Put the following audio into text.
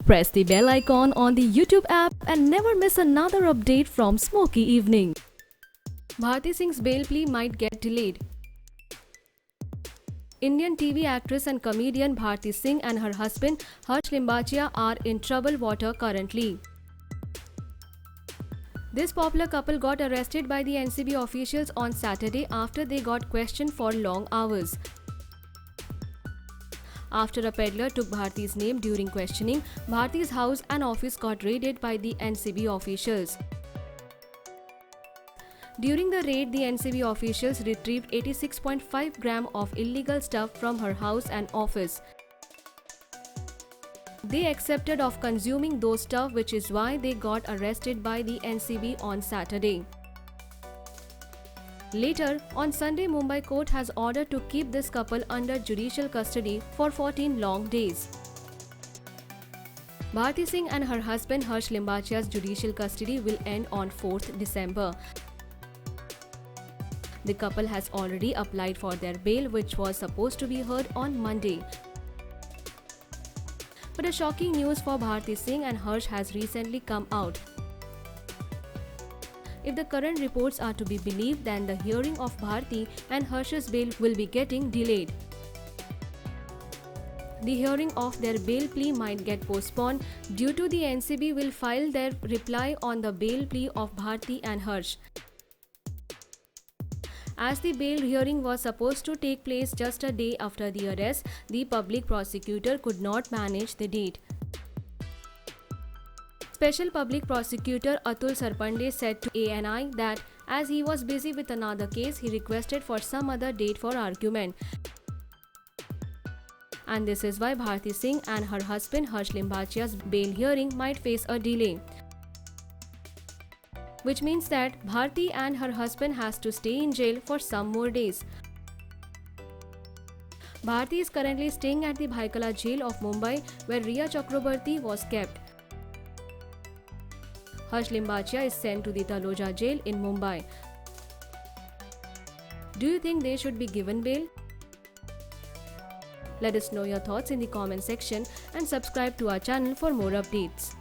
Press the bell icon on the YouTube app and never miss another update from Smoky Evening. Bharti Singh's bail plea might get delayed. Indian TV actress and comedian Bharti Singh and her husband Harsh Limbachia are in troubled water currently. This popular couple got arrested by the NCB officials on Saturday after they got questioned for long hours. After a peddler took Bharti's name during questioning, Bharti's house and office got raided by the NCB officials. During the raid, the NCB officials retrieved 86.5 grams of illegal stuff from her house and office. They accepted of consuming those stuff, which is why they got arrested by the NCB on Saturday. Later, on Sunday, Mumbai court has ordered to keep this couple under judicial custody for 14 long days. Bharti Singh and her husband Harsh Limbachia's judicial custody will end on 4th December. The couple has already applied for their bail, which was supposed to be heard on Monday. But a shocking news for Bharti Singh and Harsh has recently come out. If the current reports are to be believed, then the hearing of Bharti and Harsh's bail will be getting delayed. The hearing of their bail plea might get postponed due to the NCB will file their reply on the bail plea of Bharti and Harsh. As the bail hearing was supposed to take place just a day after the arrest, the public prosecutor could not manage the date. Special Public Prosecutor Atul Sarpande said to ANI that as he was busy with another case, he requested for some other date for argument. And this is why Bharti Singh and her husband Harsh Limbachia's bail hearing might face a delay. Which means that Bharti and her husband has to stay in jail for some more days. Bharti is currently staying at the Bhaikala jail of Mumbai, where Riya Chakrabarti was kept. Harsh Limbachia is sent to the Taloja jail in Mumbai. Do you think they should be given bail? Let us know your thoughts in the comment section and subscribe to our channel for more updates.